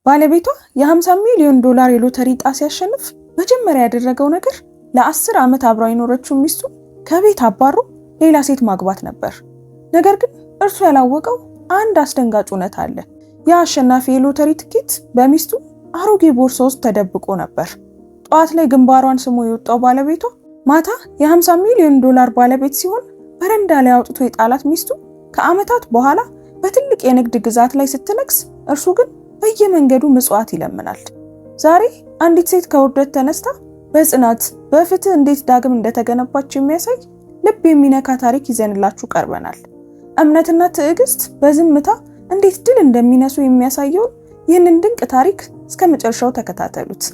ባለቤቷ የ50 ሚሊዮን ዶላር የሎተሪ ዕጣ ሲያሸንፍ መጀመሪያ ያደረገው ነገር ለ10 ዓመት አብራው የኖረችው ሚስቱ ከቤት አባሮ ሌላ ሴት ማግባት ነበር። ነገር ግን እርሱ ያላወቀው አንድ አስደንጋጭ እውነት አለ። ያ አሸናፊ የሎተሪ ትኬት በሚስቱ አሮጌ ቦርሳ ውስጥ ተደብቆ ነበር። ጠዋት ላይ ግንባሯን ስሞ የወጣው ባለቤቷ ማታ የ50 ሚሊዮን ዶላር ባለቤት ሲሆን በረንዳ ላይ አውጥቶ የጣላት ሚስቱ ከዓመታት በኋላ በትልቅ የንግድ ግዛት ላይ ስትነግስ እርሱ ግን በየመንገዱ ምጽዋት ይለምናል። ዛሬ አንዲት ሴት ከውርደት ተነስታ በጽናት በፍትህ እንዴት ዳግም እንደተገነባች የሚያሳይ ልብ የሚነካ ታሪክ ይዘንላችሁ ቀርበናል። እምነትና ትዕግስት በዝምታ እንዴት ድል እንደሚነሱ የሚያሳየውን ይህንን ድንቅ ታሪክ እስከ መጨረሻው ተከታተሉት።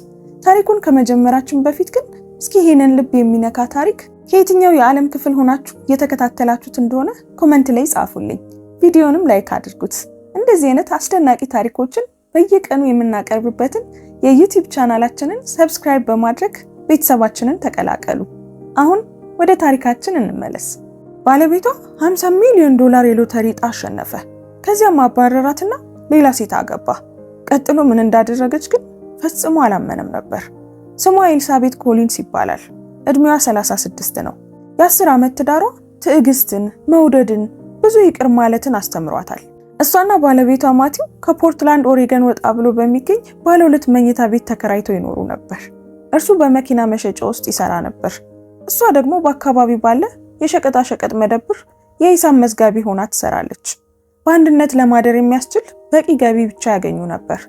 ታሪኩን ከመጀመራችን በፊት ግን እስኪ ይህንን ልብ የሚነካ ታሪክ ከየትኛው የዓለም ክፍል ሆናችሁ እየተከታተላችሁት እንደሆነ ኮሜንት ላይ ጻፉልኝ። ቪዲዮንም ላይክ አድርጉት። እንደዚህ አይነት አስደናቂ ታሪኮችን በየቀኑ የምናቀርብበትን የዩቲዩብ ቻናላችንን ሰብስክራይብ በማድረግ ቤተሰባችንን ተቀላቀሉ። አሁን ወደ ታሪካችን እንመለስ። ባለቤቷ 50 ሚሊዮን ዶላር የሎተሪ ዕጣ አሸነፈ። ከዚያም አባረራትና ሌላ ሴት አገባ። ቀጥሎ ምን እንዳደረገች ግን ፈጽሞ አላመነም ነበር። ስሟ ኤልሳቤት ኮሊንስ ይባላል። እድሜዋ 36 ነው። የ10 ዓመት ትዳሯ ትዕግስትን፣ መውደድን፣ ብዙ ይቅር ማለትን አስተምሯታል። እሷና ባለቤቷ ማቲው ከፖርትላንድ ኦሬገን ወጣ ብሎ በሚገኝ ባለ 2 መኝታ ቤት ተከራይተው ይኖሩ ነበር። እርሱ በመኪና መሸጫ ውስጥ ይሰራ ነበር። እሷ ደግሞ በአካባቢው ባለ የሸቀጣ ሸቀጥ መደብር የሂሳብ መዝጋቢ ሆና ትሰራለች። በአንድነት ለማደር የሚያስችል በቂ ገቢ ብቻ ያገኙ ነበር።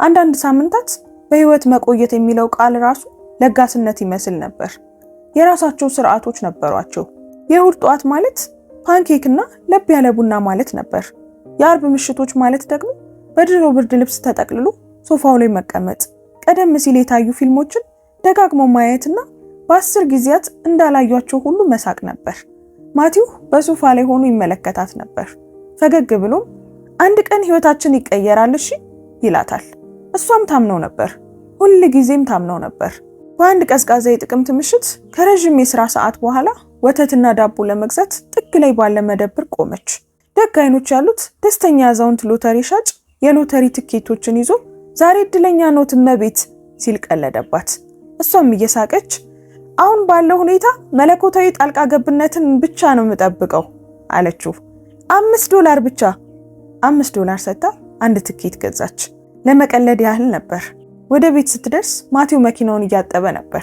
አንዳንድ ሳምንታት በህይወት መቆየት የሚለው ቃል ራሱ ለጋስነት ይመስል ነበር። የራሳቸው ስርዓቶች ነበሯቸው። የእሁድ ጠዋት ማለት ፓንኬክና ለብ ያለ ቡና ማለት ነበር። የአርብ ምሽቶች ማለት ደግሞ በድሮ ብርድ ልብስ ተጠቅልሎ ሶፋው ላይ መቀመጥ፣ ቀደም ሲል የታዩ ፊልሞችን ደጋግሞ ማየትና በ10 ጊዜያት እንዳላዩአቸው ሁሉ መሳቅ ነበር። ማቲው በሶፋ ላይ ሆኖ ይመለከታት ነበር። ፈገግ ብሎም አንድ ቀን ህይወታችን ይቀየራል እሺ ይላታል። እሷም ታምነው ነበር። ሁሉ ጊዜም ታምነው ነበር። በአንድ ቀዝቃዛ የጥቅምት ምሽት ከረጅም የሥራ ሰዓት በኋላ ወተትና ዳቦ ለመግዛት ጥግ ላይ ባለ መደብር ቆመች። ደግ አይኖች ያሉት ደስተኛ አዛውንት ሎተሪ ሻጭ የሎተሪ ትኬቶችን ይዞ ዛሬ እድለኛ ኖት እመቤት ሲል ቀለደባት። እሷም እየሳቀች አሁን ባለው ሁኔታ መለኮታዊ ጣልቃ ገብነትን ብቻ ነው የምጠብቀው አለችው። $5 ብቻ። $5 ሰጥታ አንድ ትኬት ገዛች። ለመቀለድ ያህል ነበር። ወደ ቤት ስትደርስ ማቲው መኪናውን እያጠበ ነበር።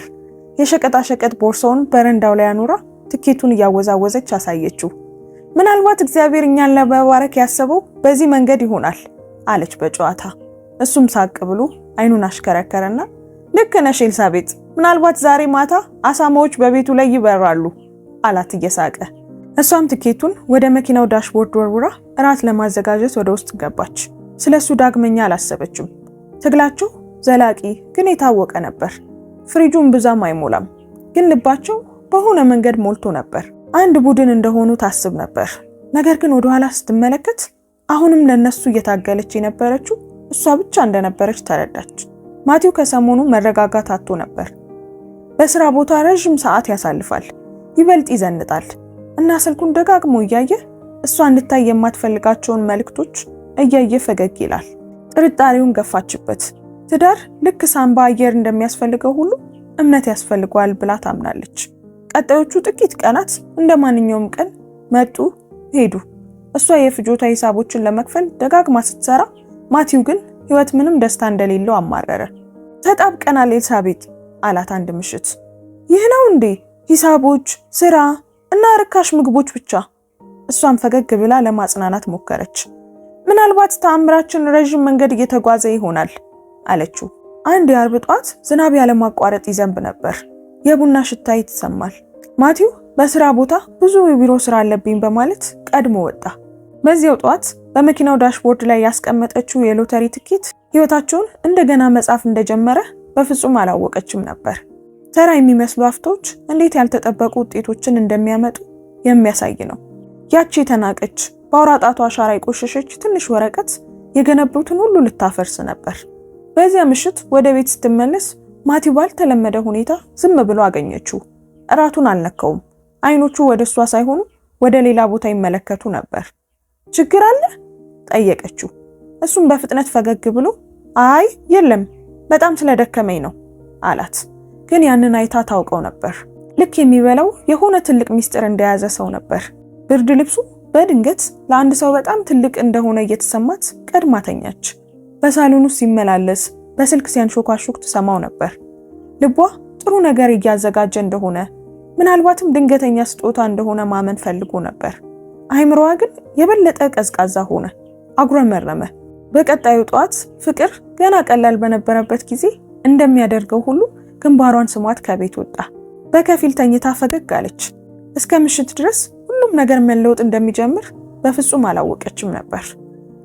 የሸቀጣ ሸቀጥ ቦርሳውን በረንዳው ላይ አኑራ ትኬቱን እያወዛወዘች አሳየችው። ምናልባት እግዚአብሔር እኛን ለመባረክ ያሰበው በዚህ መንገድ ይሆናል አለች በጨዋታ። እሱም ሳቅ ብሎ አይኑን አሽከረከረና ልክ ነሽ ኤልሳቤጥ፣ ምናልባት ዛሬ ማታ አሳማዎች በቤቱ ላይ ይበራሉ አላት እየሳቀ። እሷም ትኬቱን ወደ መኪናው ዳሽቦርድ ወርውራ እራት ለማዘጋጀት ወደ ውስጥ ገባች። ስለሱ ዳግመኛ አላሰበችም። ትግላቸው ዘላቂ ግን የታወቀ ነበር። ፍሪጁን ብዛም አይሞላም፣ ግን ልባቸው በሆነ መንገድ ሞልቶ ነበር። አንድ ቡድን እንደሆኑ ታስብ ነበር። ነገር ግን ወደ ኋላ ስትመለከት አሁንም ለነሱ እየታገለች የነበረችው እሷ ብቻ እንደነበረች ተረዳች። ማቲው ከሰሞኑ መረጋጋት አጥቶ ነበር። በስራ ቦታ ረጅም ሰዓት ያሳልፋል፣ ይበልጥ ይዘንጣል እና ስልኩን ደጋግሞ እያየ እሷ እንድታይ የማትፈልጋቸውን መልእክቶች እያየ ፈገግ ይላል። ጥርጣሬውን ገፋችበት። ትዳር ልክ ሳምባ አየር እንደሚያስፈልገው ሁሉ እምነት ያስፈልገዋል ብላ ታምናለች። ቀጣዮቹ ጥቂት ቀናት እንደማንኛውም ቀን መጡ ሄዱ። እሷ የፍጆታ ሂሳቦችን ለመክፈል ደጋግማ ስትሰራ፣ ማቲው ግን ህይወት ምንም ደስታ እንደሌለው አማረረ። ተጣብቀናል ኤልሳቤጥ አላት አንድ ምሽት። ይህ ነው እንዴ? ሂሳቦች፣ ስራ እና ርካሽ ምግቦች ብቻ። እሷም ፈገግ ብላ ለማጽናናት ሞከረች። ምናልባት ተአምራችን ረጅም መንገድ እየተጓዘ ይሆናል አለችው። አንድ የአርብ ጧት ዝናብ ያለማቋረጥ ይዘንብ ነበር። የቡና ሽታ ይተሰማል። ማቲው በስራ ቦታ ብዙ የቢሮ ስራ አለብኝ በማለት ቀድሞ ወጣ። በዚያው ጧት በመኪናው ዳሽቦርድ ላይ ያስቀመጠችው የሎተሪ ትኬት ህይወታቸውን እንደገና መጻፍ እንደጀመረ በፍጹም አላወቀችም ነበር። ተራ የሚመስሉ አፍታዎች እንዴት ያልተጠበቁ ውጤቶችን እንደሚያመጡ የሚያሳይ ነው። ያቺ የተናቀች በአውራ ጣቷ አሻራ የቆሸሸች ትንሽ ወረቀት የገነቡትን ሁሉ ልታፈርስ ነበር። በዚያ ምሽት ወደ ቤት ስትመለስ ማቲው ባልተለመደ ሁኔታ ዝም ብሎ አገኘችው። እራቱን አልነካውም። አይኖቹ ወደሷ ሳይሆኑ ወደ ሌላ ቦታ ይመለከቱ ነበር። ችግር አለ? ጠየቀችው። እሱም በፍጥነት ፈገግ ብሎ አይ የለም በጣም ስለደከመኝ ነው አላት። ግን ያንን አይታ ታውቀው ነበር። ልክ የሚበላው የሆነ ትልቅ ሚስጥር እንደያዘ ሰው ነበር። ብርድ ልብሱ በድንገት ለአንድ ሰው በጣም ትልቅ እንደሆነ እየተሰማት ቀድማ ተኛች። በሳሎኑ ሲመላለስ በስልክ ሲያንሾካሹክ ትሰማው ነበር። ልቧ ጥሩ ነገር እያዘጋጀ እንደሆነ ምናልባትም ድንገተኛ ስጦታ እንደሆነ ማመን ፈልጎ ነበር። አይምሮዋ ግን የበለጠ ቀዝቃዛ ሆነ፣ አጉረመረመ። በቀጣዩ ጠዋት ፍቅር ገና ቀላል በነበረበት ጊዜ እንደሚያደርገው ሁሉ ግንባሯን ስሟት ከቤት ወጣ። በከፊል ተኝታ ፈገግ አለች። እስከ ምሽት ድረስ ሁሉም ነገር መለወጥ እንደሚጀምር በፍጹም አላወቀችም ነበር።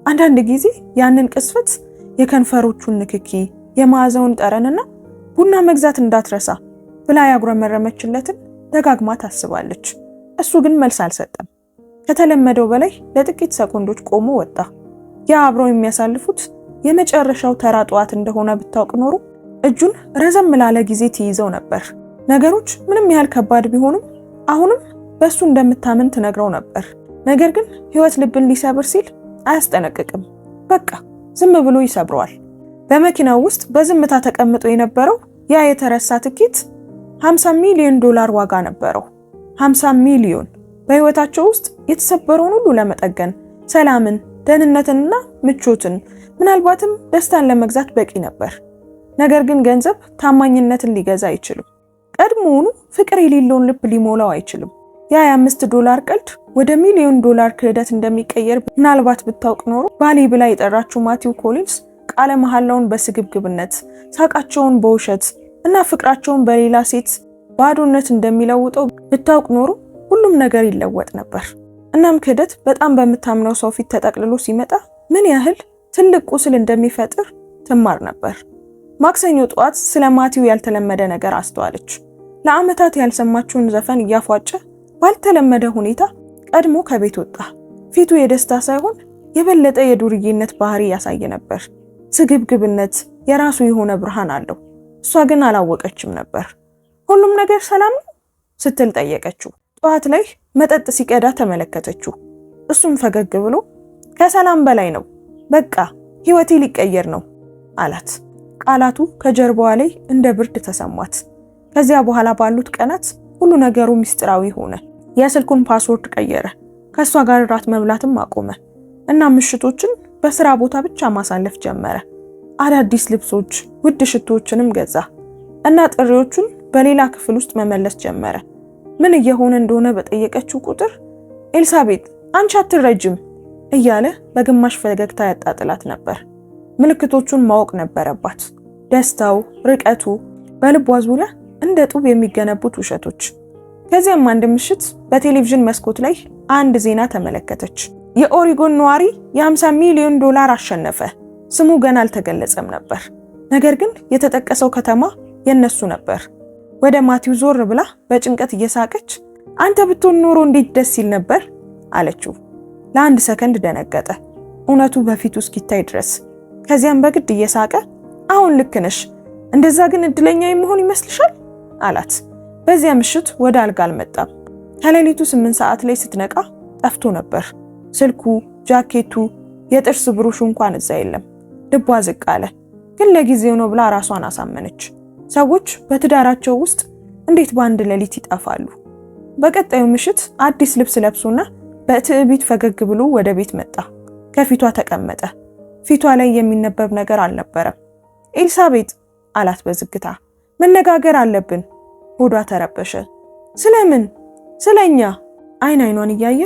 አንዳንድ ጊዜ ያንን ቅስፈት፣ የከንፈሮቹን ንክኪ፣ የመዓዛውን ጠረንና ቡና መግዛት እንዳትረሳ ብላ ያጉረመረመችለትን ደጋግማ ታስባለች። እሱ ግን መልስ አልሰጠም። ከተለመደው በላይ ለጥቂት ሰኮንዶች ቆሞ ወጣ። ያ አብረው የሚያሳልፉት የመጨረሻው ተራ ጠዋት እንደሆነ ብታውቅ ኖሮ እጁን ረዘም ላለ ጊዜ ትይዘው ነበር። ነገሮች ምንም ያህል ከባድ ቢሆኑም አሁንም በሱ እንደምታምን ትነግረው ነበር። ነገር ግን ህይወት ልብን ሊሰብር ሲል አያስጠነቅቅም። በቃ ዝም ብሎ ይሰብረዋል። በመኪናው ውስጥ በዝምታ ተቀምጦ የነበረው ያ የተረሳ ትኬት $50 ሚሊዮን ዋጋ ነበረው። 50 ሚሊዮን በህይወታቸው ውስጥ የተሰበረውን ሁሉ ለመጠገን፣ ሰላምን፣ ደህንነትንና ምቾትን ምናልባትም ደስታን ለመግዛት በቂ ነበር። ነገር ግን ገንዘብ ታማኝነትን ሊገዛ አይችልም። ቀድሞውኑ ፍቅር የሌለውን ልብ ሊሞላው አይችልም። ያ $5 ቀልድ ወደ $1 ሚሊዮን ክህደት እንደሚቀየር ምናልባት ብታውቅ ኖሮ ባሌ ብላ የጠራችው ማቲው ኮሊንስ ቃለ መሐላውን በስግብግብነት፣ ሳቃቸውን በውሸት እና ፍቅራቸውን በሌላ ሴት ባዶነት እንደሚለውጠው ብታውቅ ኖሮ ሁሉም ነገር ይለወጥ ነበር። እናም ክህደት በጣም በምታምነው ሰው ፊት ተጠቅልሎ ሲመጣ ምን ያህል ትልቅ ቁስል እንደሚፈጥር ትማር ነበር። ማክሰኞ ጠዋት ስለ ማቲው ያልተለመደ ነገር አስተዋለች። ለዓመታት ያልሰማችውን ዘፈን እያፏጨ ባልተለመደ ሁኔታ ቀድሞ ከቤት ወጣ። ፊቱ የደስታ ሳይሆን የበለጠ የዱርዬነት ባህሪ ያሳየ ነበር። ስግብግብነት የራሱ የሆነ ብርሃን አለው። እሷ ግን አላወቀችም ነበር። ሁሉም ነገር ሰላም ነው ስትል ጠየቀችው። ጠዋት ላይ መጠጥ ሲቀዳ ተመለከተችው። እሱም ፈገግ ብሎ ከሰላም በላይ ነው፣ በቃ ህይወቴ ሊቀየር ነው አላት። ቃላቱ ከጀርባዋ ላይ እንደ ብርድ ተሰሟት። ከዚያ በኋላ ባሉት ቀናት ሁሉ ነገሩ ሚስጥራዊ ሆነ። የስልኩን ፓስወርድ ቀየረ። ከሷ ጋር ራት መብላትም አቆመ እና ምሽቶችን በስራ ቦታ ብቻ ማሳለፍ ጀመረ። አዳዲስ ልብሶች፣ ውድ ሽቶዎችንም ገዛ እና ጥሪዎቹን በሌላ ክፍል ውስጥ መመለስ ጀመረ። ምን እየሆነ እንደሆነ በጠየቀችው ቁጥር ኤልሳቤጥ አንቺ አትረጅም እያለ በግማሽ ፈገግታ ያጣጥላት ነበር። ምልክቶቹን ማወቅ ነበረባት። ደስታው፣ ርቀቱ፣ በልቧ ዙሪያ እንደ ጡብ የሚገነቡት ውሸቶች። ከዚያም አንድ ምሽት በቴሌቪዥን መስኮት ላይ አንድ ዜና ተመለከተች። የኦሪጎን ነዋሪ $50 ሚሊዮን አሸነፈ። ስሙ ገና አልተገለጸም ነበር። ነገር ግን የተጠቀሰው ከተማ የነሱ ነበር። ወደ ማቲው ዞር ብላ በጭንቀት እየሳቀች አንተ ብትሆን ኖሮ እንዴት ደስ ይል ነበር አለችው። ለአንድ ሰከንድ ደነገጠ፣ እውነቱ በፊቱ እስኪታይ ድረስ። ከዚያም በግድ እየሳቀ አሁን ልክ ነሽ፣ እንደዛ ግን እድለኛ የመሆን ይመስልሻል አላት። በዚያ ምሽት ወደ አልጋ አልመጣም። ከሌሊቱ 8 ሰዓት ላይ ስትነቃ ጠፍቶ ነበር። ስልኩ፣ ጃኬቱ፣ የጥርስ ብሩሹ እንኳን እዛ የለም። ልቧ ዝቅ አለ። ግን ለጊዜው ነው ብላ ራሷን አሳመነች። ሰዎች በትዳራቸው ውስጥ እንዴት በአንድ ሌሊት ይጠፋሉ? በቀጣዩ ምሽት አዲስ ልብስ ለብሶና በትዕቢት ፈገግ ብሎ ወደ ቤት መጣ። ከፊቷ ተቀመጠ። ፊቷ ላይ የሚነበብ ነገር አልነበረም። ኤልሳቤጥ አላት በዝግታ፣ መነጋገር አለብን። ሆዷ ተረበሸ። ስለምን? ስለኛ። አይኗን እያየ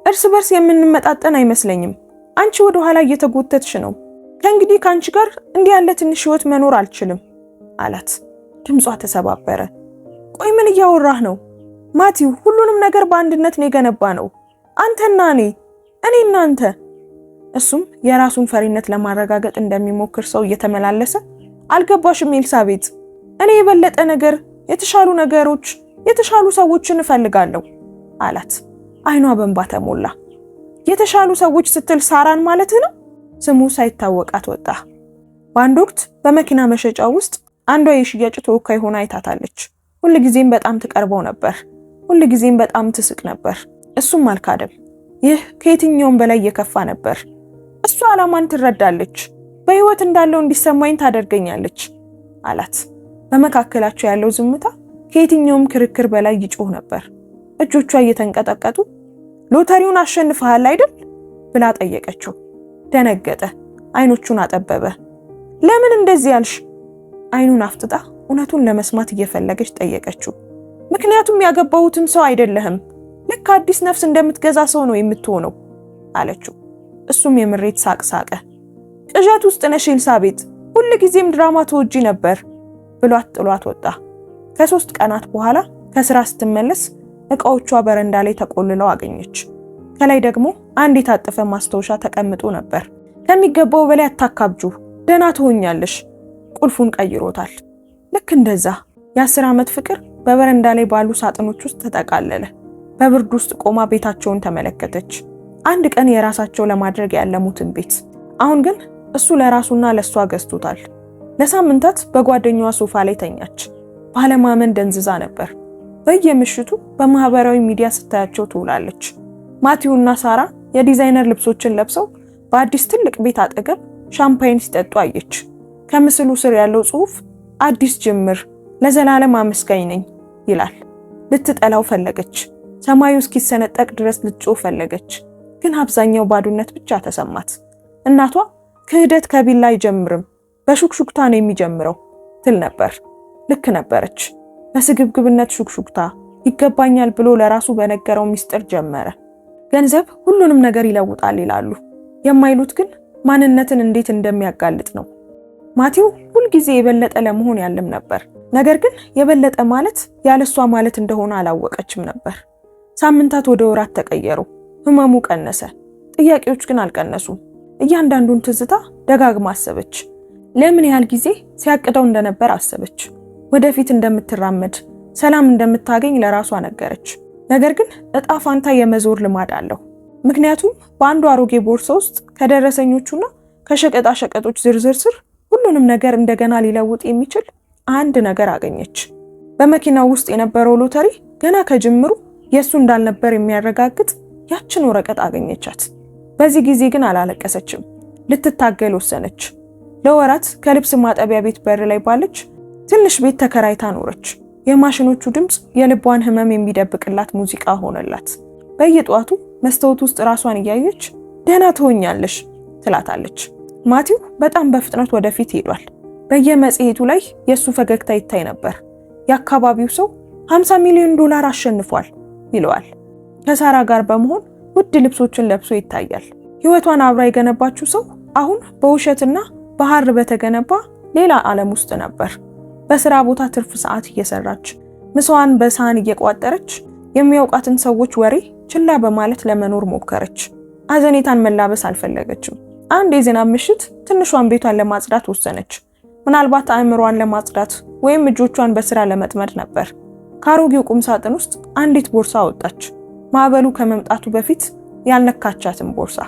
እርስ በርስ የምንመጣጠን አይመስለኝም። አንቺ ወደ ኋላ እየተጎተትሽ ነው። ከእንግዲህ ካንቺ ጋር እንዲህ ያለ ትንሽ ህይወት መኖር አልችልም አላት። ድምጿ ተሰባበረ። ቆይ ምን እያወራህ ነው ማቲው? ሁሉንም ነገር በአንድነት ነው የገነባ ነው፣ አንተና እኔ እናንተ። እሱም የራሱን ፈሪነት ለማረጋገጥ እንደሚሞክር ሰው እየተመላለሰ አልገባሽም ኤልሳቤጥ፣ እኔ የበለጠ ነገር፣ የተሻሉ ነገሮች፣ የተሻሉ ሰዎችን እፈልጋለሁ አላት። አይኗ በእንባ ተሞላ። የተሻሉ ሰዎች ስትል ሳራን ማለት ነው? ስሙ ሳይታወቃት ወጣ። በአንድ ወቅት በመኪና መሸጫ ውስጥ አንዷ የሽያጭ ተወካይ ሆና አይታታለች። ሁልጊዜም በጣም ትቀርበው ነበር። ሁልጊዜም በጣም ትስቅ ነበር። እሱም አልካደም። ይህ ከየትኛውም በላይ የከፋ ነበር። እሷ ዓላማን ትረዳለች። በህይወት እንዳለው እንዲሰማኝ ታደርገኛለች አላት። በመካከላቸው ያለው ዝምታ ከየትኛውም ክርክር በላይ ይጮህ ነበር። እጆቿ እየተንቀጠቀጡ ሎተሪውን አሸንፈሃል አይደል ብላ ጠየቀችው። ደነገጠ። አይኖቹን አጠበበ። ለምን እንደዚህ ያልሽ? አይኑን አፍጥጣ እውነቱን ለመስማት እየፈለገች ጠየቀችው። ምክንያቱም ያገባሁትን ሰው አይደለህም። ልክ አዲስ ነፍስ እንደምትገዛ ሰው ነው የምትሆነው አለችው። እሱም የምሬት ሳቅ ሳቀ። ቅዠት ውስጥ ነሽ ኤልሳቤጥ፣ ሁልጊዜም ድራማ ተወጂ ነበር ብሏት ጥሏት ወጣ። ከ3 ቀናት በኋላ ከስራ ስትመለስ እቃዎቿ በረንዳ ላይ ተቆልለው አገኘች። ከላይ ደግሞ አንድ የታጠፈ ማስታወሻ ተቀምጦ ነበር። ከሚገባው በላይ አታካብጁ፣ ደህና ትሆኛለሽ። ቁልፉን ቀይሮታል። ልክ እንደዛ የ10 ዓመት ፍቅር በበረንዳ ላይ ባሉ ሳጥኖች ውስጥ ተጠቃለለ። በብርድ ውስጥ ቆማ ቤታቸውን ተመለከተች። አንድ ቀን የራሳቸው ለማድረግ ያለሙትን ቤት። አሁን ግን እሱ ለራሱና ለሷ ገዝቶታል። ለሳምንታት በጓደኛዋ ሶፋ ላይ ተኛች። ባለማመን ደንዝዛ ነበር። በየምሽቱ በማህበራዊ ሚዲያ ስታያቸው ትውላለች። ማቲውና ሳራ የዲዛይነር ልብሶችን ለብሰው በአዲስ ትልቅ ቤት አጠገብ ሻምፓይን ሲጠጡ አየች። ከምስሉ ስር ያለው ጽሑፍ አዲስ ጅምር፣ ለዘላለም አመስጋኝ ነኝ ይላል። ልትጠላው ፈለገች። ሰማዩ እስኪሰነጠቅ ድረስ ልትጮህ ፈለገች። ግን አብዛኛው ባዶነት ብቻ ተሰማት። እናቷ ክህደት ከቢላ አይጀምርም፣ በሹክሹክታ ነው የሚጀምረው ትል ነበር። ልክ ነበረች። በስግብግብነት ሹክሹክታ ይገባኛል ብሎ ለራሱ በነገረው ሚስጥር ጀመረ። ገንዘብ ሁሉንም ነገር ይለውጣል ይላሉ። የማይሉት ግን ማንነትን እንዴት እንደሚያጋልጥ ነው። ማቲው ሁልጊዜ የበለጠ ለመሆን ያለም ነበር። ነገር ግን የበለጠ ማለት ያለሷ ማለት እንደሆነ አላወቀችም ነበር። ሳምንታት ወደ ወራት ተቀየሩ። ህመሙ ቀነሰ። ጥያቄዎች ግን አልቀነሱም። እያንዳንዱን ትዝታ ደጋግማ አሰበች። ለምን ያህል ጊዜ ሲያቅደው እንደነበር አሰበች። ወደፊት እንደምትራመድ፣ ሰላም እንደምታገኝ ለራሷ ነገረች። ነገር ግን እጣ ፋንታ የመዞር ልማድ አለው። ምክንያቱም በአንዱ አሮጌ ቦርሳ ውስጥ ከደረሰኞቹና ከሸቀጣ ሸቀጦች ዝርዝር ስር ሁሉንም ነገር እንደገና ሊለውጥ የሚችል አንድ ነገር አገኘች። በመኪናው ውስጥ የነበረው ሎተሪ ገና ከጅምሩ የሱ እንዳልነበር የሚያረጋግጥ ያችን ወረቀት አገኘቻት። በዚህ ጊዜ ግን አላለቀሰችም። ልትታገል ወሰነች። ለወራት ከልብስ ማጠቢያ ቤት በር ላይ ባለች ትንሽ ቤት ተከራይታ ኖረች። የማሽኖቹ ድምፅ የልቧን ህመም የሚደብቅላት ሙዚቃ ሆነላት። በየጧቱ መስታወት ውስጥ ራሷን እያየች ደህና ትሆኛለሽ ትላታለች። ማቲው በጣም በፍጥነት ወደፊት ሄዷል። በየመጽሔቱ ላይ የሱ ፈገግታ ይታይ ነበር። የአካባቢው ሰው $50 ሚሊዮን አሸንፏል ይለዋል። ከሳራ ጋር በመሆን ውድ ልብሶችን ለብሶ ይታያል። ህይወቷን አብራ የገነባችው ሰው አሁን በውሸትና በሐር በተገነባ ሌላ ዓለም ውስጥ ነበር። በስራ ቦታ ትርፍ ሰዓት እየሰራች ምሳዋን በሳህን እየቋጠረች የሚያውቃትን ሰዎች ወሬ ችላ በማለት ለመኖር ሞከረች። አዘኔታን መላበስ አልፈለገችም። አንድ የዝናብ ምሽት ትንሿን ቤቷን ለማጽዳት ወሰነች። ምናልባት አእምሮዋን ለማጽዳት ወይም እጆቿን በስራ ለመጥመድ ነበር። ከአሮጌው ቁም ሳጥን ውስጥ አንዲት ቦርሳ አወጣች። ማዕበሉ ከመምጣቱ በፊት ያልነካቻትን ቦርሳ።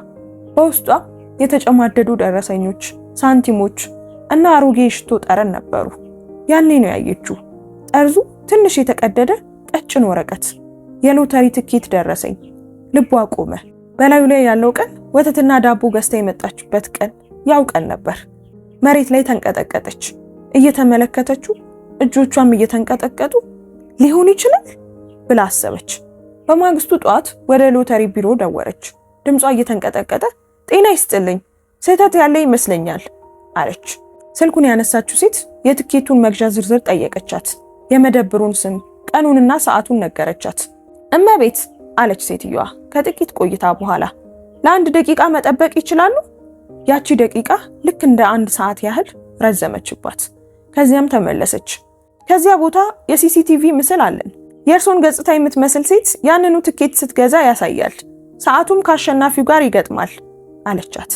በውስጧ የተጨማደዱ ደረሰኞች፣ ሳንቲሞች እና አሮጌ የሽቶ ጠረን ነበሩ። ያኔ ነው ያየችው። ጠርዙ ትንሽ የተቀደደ ቀጭን ወረቀት። የሎተሪ ትኬት ደረሰኝ። ልቧ ቆመ። በላዩ ላይ ያለው ቀን ወተትና ዳቦ ገዝታ የመጣችበት ቀን ያው ቀን ነበር። መሬት ላይ ተንቀጠቀጠች። እየተመለከተችው እጆቿም እየተንቀጠቀጡ ሊሆን ይችላል ብላ አሰበች። በማግስቱ ጠዋት ወደ ሎተሪ ቢሮ ደወለች። ድምጿ እየተንቀጠቀጠ ጤና ይስጥልኝ፣ ስህተት ያለ ይመስለኛል አለች። ስልኩን ያነሳችው ሴት የትኬቱን መግዣ ዝርዝር ጠየቀቻት። የመደብሩን ስም፣ ቀኑንና ሰዓቱን ነገረቻት። እመቤት አለች ሴትዮዋ ከጥቂት ቆይታ በኋላ። ለአንድ ደቂቃ መጠበቅ ይችላሉ? ያቺ ደቂቃ ልክ እንደ 1 ሰዓት ያህል ረዘመችባት። ከዚያም ተመለሰች። ከዚያ ቦታ የሲሲቲቪ ምስል አለን። የእርሶን ገጽታ የምትመስል ሴት ያንኑ ትኬት ስትገዛ ያሳያል። ሰዓቱም ከአሸናፊው ጋር ይገጥማል አለቻት።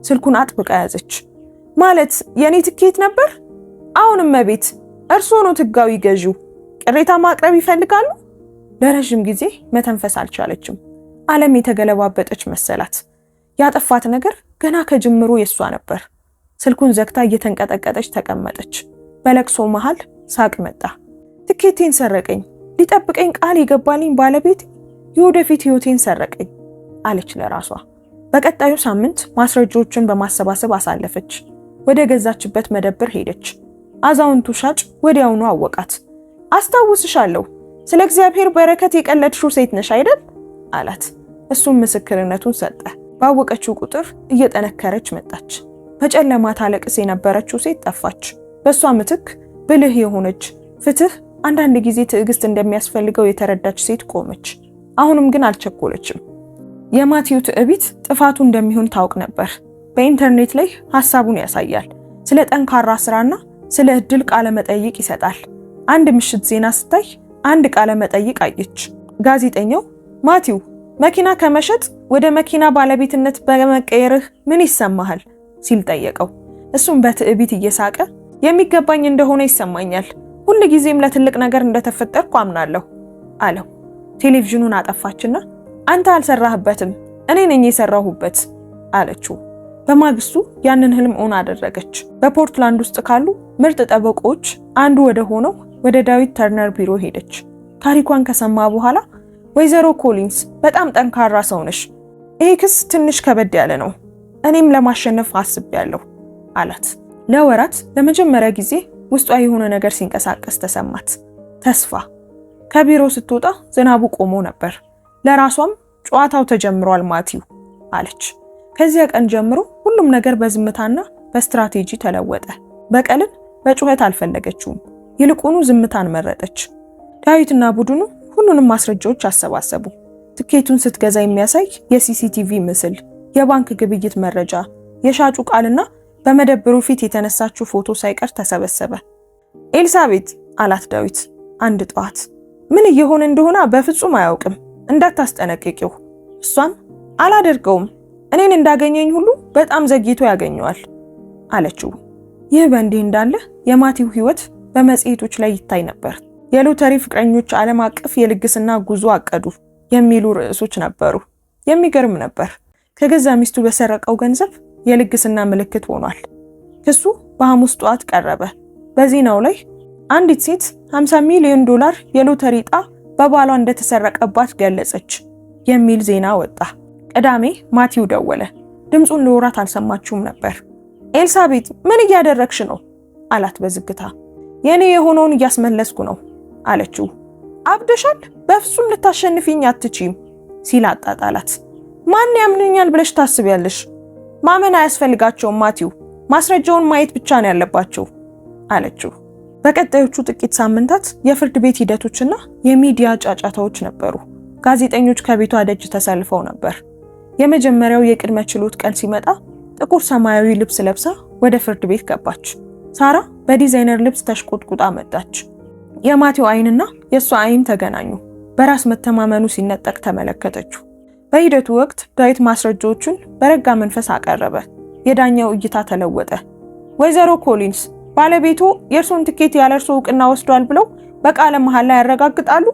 ስልኩን አጥብቃ ያዘች። ማለት የኔ ትኬት ነበር? አሁን እመቤት፣ እርሶ ነው ህጋዊ ገዢው። ቅሬታ ማቅረብ ይፈልጋሉ? ለረጅም ጊዜ መተንፈስ አልቻለችም። ዓለም የተገለባበጠች መሰላት። ያጠፋት ነገር ገና ከጅምሩ የሷ ነበር። ስልኩን ዘግታ እየተንቀጠቀጠች ተቀመጠች። በለቅሶ መሃል ሳቅ መጣ። ትኬቴን ሰረቀኝ፣ ሊጠብቀኝ ቃል የገባልኝ ባለቤት የወደፊት ህይወቴን ሰረቀኝ አለች ለራሷ። በቀጣዩ ሳምንት ማስረጃዎችን በማሰባሰብ አሳለፈች። ወደ ገዛችበት መደብር ሄደች። አዛውንቱ ሻጭ ወዲያውኑ አወቃት። አስታውስሻለሁ፣ ስለ እግዚአብሔር በረከት የቀለድሽው ሴት ነሽ አይደል አላት። እሱም ምስክርነቱን ሰጠ። ባወቀችው ቁጥር እየጠነከረች መጣች። በጨለማ ታለቅስ የነበረችው ሴት ጠፋች። በሷ ምትክ ብልህ የሆነች ፍትህ፣ አንዳንድ ጊዜ ትዕግስት እንደሚያስፈልገው የተረዳች ሴት ቆመች። አሁንም ግን አልቸኮለችም። የማቲው ትዕቢት ጥፋቱ እንደሚሆን ታውቅ ነበር። በኢንተርኔት ላይ ሐሳቡን ያሳያል። ስለ ጠንካራ ስራና ስለ እድል ቃለ መጠይቅ ይሰጣል። አንድ ምሽት ዜና ስታይ አንድ ቃለ መጠይቅ አየች። ጋዜጠኛው ማቲው መኪና ከመሸጥ ወደ መኪና ባለቤትነት በመቀየርህ ምን ይሰማሃል ሲል ጠየቀው። እሱም በትዕቢት እየሳቀ የሚገባኝ እንደሆነ ይሰማኛል፣ ሁሉ ጊዜም ለትልቅ ነገር እንደተፈጠርኩ አምናለሁ አለው። ቴሌቪዥኑን አጠፋችና አንተ አልሰራህበትም፣ እኔ ነኝ የሰራሁበት አለችው። በማግስቱ ያንን ህልም ኦን አደረገች። በፖርትላንድ ውስጥ ካሉ ምርጥ ጠበቆች አንዱ ወደ ሆነው ወደ ዳዊት ተርነር ቢሮ ሄደች። ታሪኳን ከሰማ በኋላ ወይዘሮ ኮሊንስ በጣም ጠንካራ ሰው ነሽ፣ ይሄ ክስ ትንሽ ከበድ ያለ ነው፣ እኔም ለማሸነፍ አስቤያለሁ አላት። ለወራት ለመጀመሪያ ጊዜ ውስጧ የሆነ ነገር ሲንቀሳቀስ ተሰማት። ተስፋ። ከቢሮ ስትወጣ ዝናቡ ቆሞ ነበር። ለራሷም ጨዋታው ተጀምሯል ማቲው አለች። ከዚያ ቀን ጀምሮ ሁሉም ነገር በዝምታና በስትራቴጂ ተለወጠ። በቀልን በጩኸት አልፈለገችውም፣ ይልቁኑ ዝምታን መረጠች። ዳዊትና ቡድኑ ሁሉንም ማስረጃዎች አሰባሰቡ። ትኬቱን ስትገዛ የሚያሳይ የሲሲቲቪ ምስል፣ የባንክ ግብይት መረጃ፣ የሻጩ ቃልና በመደብሩ ፊት የተነሳችው ፎቶ ሳይቀር ተሰበሰበ። ኤልሳቤት አላት ዳዊት አንድ ጠዋት፣ ምን እየሆነ እንደሆነ በፍጹም አያውቅም፣ እንዳታስጠነቅቂው። እሷም አላደርገውም፣ እኔን እንዳገኘኝ ሁሉ በጣም ዘግይቶ ያገኘዋል አለችው። ይህ በእንዲህ እንዳለ የማቲው ህይወት በመጽሔቶች ላይ ይታይ ነበር። የሎተሪ ፍቅረኞች ዓለም አቀፍ የልግስና ጉዞ አቀዱ የሚሉ ርዕሶች ነበሩ። የሚገርም ነበር። ከገዛ ሚስቱ በሰረቀው ገንዘብ የልግስና ምልክት ሆኗል። ክሱ በሐሙስ ጠዋት ቀረበ። በዜናው ላይ አንዲት ሴት $50 ሚሊዮን የሎተሪ ዕጣ በባሏ እንደተሰረቀባት ገለጸች የሚል ዜና ወጣ። ቅዳሜ ማቲው ደወለ። ድምጹን ለወራት አልሰማችውም ነበር። ኤልሳቤት ምን እያደረግሽ ነው አላት በዝግታ። የኔ የሆነውን እያስመለስኩ ነው አለችው። አብደሻል፣ በፍጹም ልታሸንፊኝ አትችይም ሲል አጣጣላት። ማን ያምነኛል ብለሽ ታስቢያለሽ? ማመን አያስፈልጋቸውም ማቲው፣ ማስረጃውን ማየት ብቻ ነው ያለባቸው አለችው። በቀጣዮቹ ጥቂት ሳምንታት የፍርድ ቤት ሂደቶችና የሚዲያ ጫጫታዎች ነበሩ። ጋዜጠኞች ከቤቷ ደጅ ተሰልፈው ነበር። የመጀመሪያው የቅድመ ችሎት ቀን ሲመጣ ጥቁር ሰማያዊ ልብስ ለብሳ ወደ ፍርድ ቤት ገባች። ሳራ በዲዛይነር ልብስ ተሽቆጥቁጣ መጣች። የማቲው አይንና የሷ አይን ተገናኙ። በራስ መተማመኑ ሲነጠቅ ተመለከተችው። በሂደቱ ወቅት ዳዊት ማስረጃዎቹን በረጋ መንፈስ አቀረበ። የዳኛው እይታ ተለወጠ። ወይዘሮ ኮሊንስ ባለቤቱ የእርሱን ትኬት ያለ እርሱ እውቅና ወስዷል ብለው በቃለ መሐላ ላይ ያረጋግጣሉ?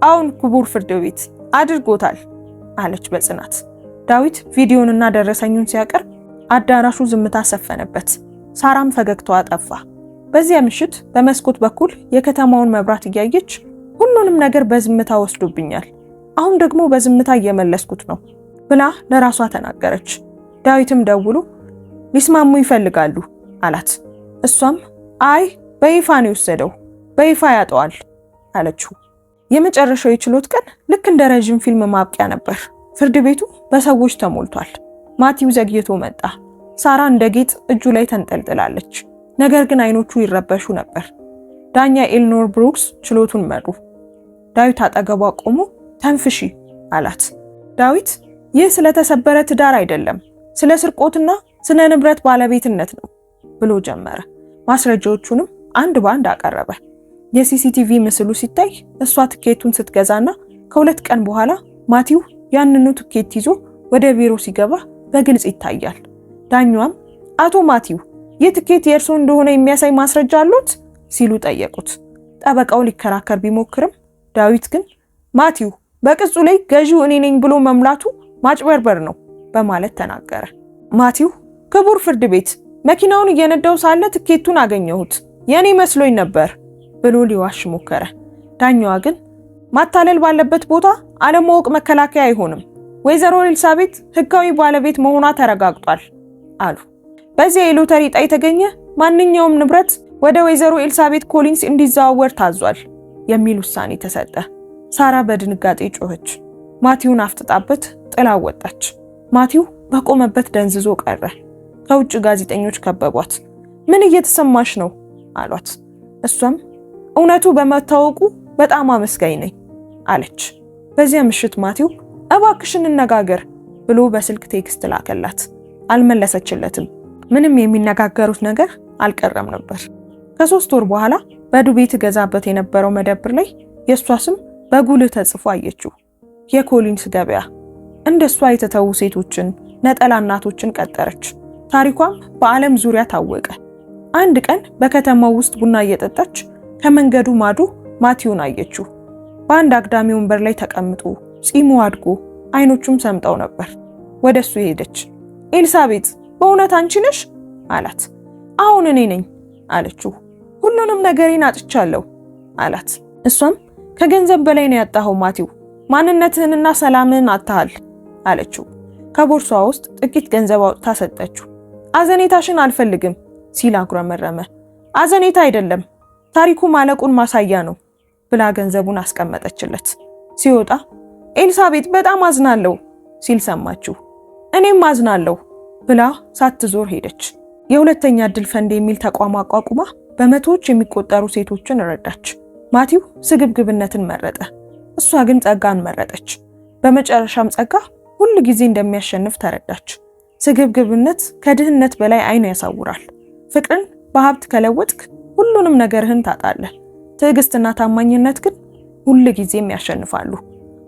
አሁን ክቡር ፍርድ ቤት አድርጎታል አለች በጽናት። ዳዊት ቪዲዮንና ደረሰኙን ሲያቀርብ አዳራሹ ዝምታ ሰፈነበት። ሳራም ፈገግታዋ ጠፋ። በዚያ ምሽት በመስኮት በኩል የከተማውን መብራት እያየች ሁሉንም ነገር በዝምታ ወስዶብኛል፣ አሁን ደግሞ በዝምታ እየመለስኩት ነው ብላ ለራሷ ተናገረች። ዳዊትም ደውሎ ሊስማሙ ይፈልጋሉ አላት። እሷም አይ በይፋ ነው የወሰደው፣ በይፋ ያጠዋል አለችው። የመጨረሻው የችሎት ቀን ልክ እንደ ረጅም ፊልም ማብቂያ ነበር። ፍርድ ቤቱ በሰዎች ተሞልቷል። ማቲው ዘግይቶ መጣ። ሳራ እንደ ጌጥ እጁ ላይ ተንጠልጥላለች። ነገር ግን አይኖቹ ይረበሹ ነበር። ዳኛ ኤልኖር ብሩክስ ችሎቱን መሩ። ዳዊት አጠገቧ ቆሞ ተንፍሺ አላት። ዳዊት ይህ ስለተሰበረ ትዳር አይደለም፣ ስለ ስርቆትና ስለ ንብረት ባለቤትነት ነው ብሎ ጀመረ። ማስረጃዎቹንም አንድ ባንድ አቀረበ። የሲሲቲቪ ምስሉ ሲታይ እሷ ትኬቱን ስትገዛና ከሁለት ቀን በኋላ ማቲው ያንኑ ትኬት ይዞ ወደ ቢሮ ሲገባ በግልጽ ይታያል። ዳኛዋም አቶ ማቲው ይህ ትኬት የእርሱ እንደሆነ የሚያሳይ ማስረጃ አሉት ሲሉ ጠየቁት። ጠበቃው ሊከራከር ቢሞክርም ዳዊት ግን ማቲው በቅጹ ላይ ገዢው እኔ ነኝ ብሎ መምላቱ ማጭበርበር ነው በማለት ተናገረ። ማቲው ክቡር ፍርድ ቤት መኪናውን እየነዳው ሳለ ትኬቱን አገኘሁት፣ የኔ መስሎኝ ነበር ብሎ ሊዋሽ ሞከረ። ዳኛዋ ግን ማታለል ባለበት ቦታ አለማወቅ መከላከያ አይሆንም፣ ወይዘሮ ኤልሳቤት ህጋዊ ባለቤት መሆኗ ተረጋግጧል አሉ። በዚያ የሎተሪ ዕጣ የተገኘ ማንኛውም ንብረት ወደ ወይዘሮ ኤልሳቤት ኮሊንስ እንዲዘዋወር ታዟል የሚል ውሳኔ ተሰጠ። ሳራ በድንጋጤ ጮኸች። ማቲውን አፍጥጣበት ጥላ ወጣች። ማቲው በቆመበት ደንዝዞ ቀረ። ከውጭ ጋዜጠኞች ከበቧት። ምን እየተሰማሽ ነው አሏት። እሷም እውነቱ በመታወቁ በጣም አመስጋኝ ነኝ አለች። በዚያ ምሽት ማቲው እባክሽን እንነጋገር ብሎ በስልክ ቴክስት ላከላት። አልመለሰችለትም። ምንም የሚነጋገሩት ነገር አልቀረም ነበር። ከ3 ወር በኋላ በዱቤ ትገዛበት የነበረው መደብር ላይ የእሷ ስም በጉልህ ተጽፎ አየችው። የኮሊንስ ገበያ። እንደሷ የተተዉ ሴቶችን፣ ነጠላ እናቶችን ቀጠረች። ታሪኳም በዓለም ዙሪያ ታወቀ። አንድ ቀን በከተማው ውስጥ ቡና እየጠጣች ከመንገዱ ማዶ ማቲውን አየችው። በአንድ አግዳሚ ወንበር ላይ ተቀምጦ ጺሙ አድጎ አይኖቹም ሰምጠው ነበር። ወደሱ ሄደች። ኤልሳቤት በእውነት አንቺ ነሽ አላት። አሁን እኔ ነኝ አለችው። ሁሉንም ነገሬን አጥቻለሁ አላት። እሷም ከገንዘብ በላይ ነው ያጣኸው ማቲው፣ ማንነትህንና ሰላምህን አጥተሃል አለችው። ከቦርሷ ውስጥ ጥቂት ገንዘብ አውጥታ ሰጠችው። አዘኔታሽን አልፈልግም ሲል አጉረመረመ። አዘኔታ አይደለም ታሪኩ ማለቁን ማሳያ ነው ብላ ገንዘቡን አስቀመጠችለት። ሲወጣ ኤልሳቤት በጣም አዝናለሁ ሲል ሰማችው። እኔም አዝናለሁ ብላ ሳትዞር ሄደች። የሁለተኛ ዕድል ፈንድ የሚል ተቋም አቋቁማ በመቶዎች የሚቆጠሩ ሴቶችን ረዳች። ማቲው ስግብግብነትን መረጠ፣ እሷ ግን ጸጋን መረጠች። በመጨረሻም ጸጋ ሁሉ ጊዜ እንደሚያሸንፍ ተረዳች። ስግብግብነት ከድህነት በላይ አይን ያሳውራል። ፍቅርን በሀብት ከለወጥክ ሁሉንም ነገርህን ታጣለህ። ትዕግስትና ታማኝነት ግን ሁሉ ጊዜም ያሸንፋሉ።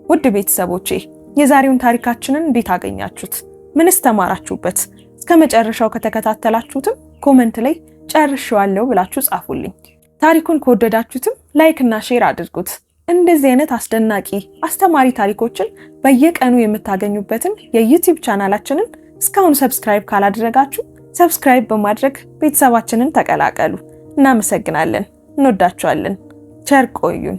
ውድ ቤተሰቦቼ የዛሬውን ታሪካችንን እንዴት አገኛችሁት? ምንስ ተማራችሁበት? እስከ መጨረሻው ከተከታተላችሁትም ኮሜንት ላይ ጨርሼዋለሁ ብላችሁ ጻፉልኝ። ታሪኩን ከወደዳችሁትም ላይክ እና ሼር አድርጉት። እንደዚህ አይነት አስደናቂ አስተማሪ ታሪኮችን በየቀኑ የምታገኙበትን የዩቲዩብ ቻናላችንን እስካሁን ሰብስክራይብ ካላደረጋችሁ ሰብስክራይብ በማድረግ ቤተሰባችንን ተቀላቀሉ። እናመሰግናለን። እንወዳችኋለን። ቸር ቆዩን።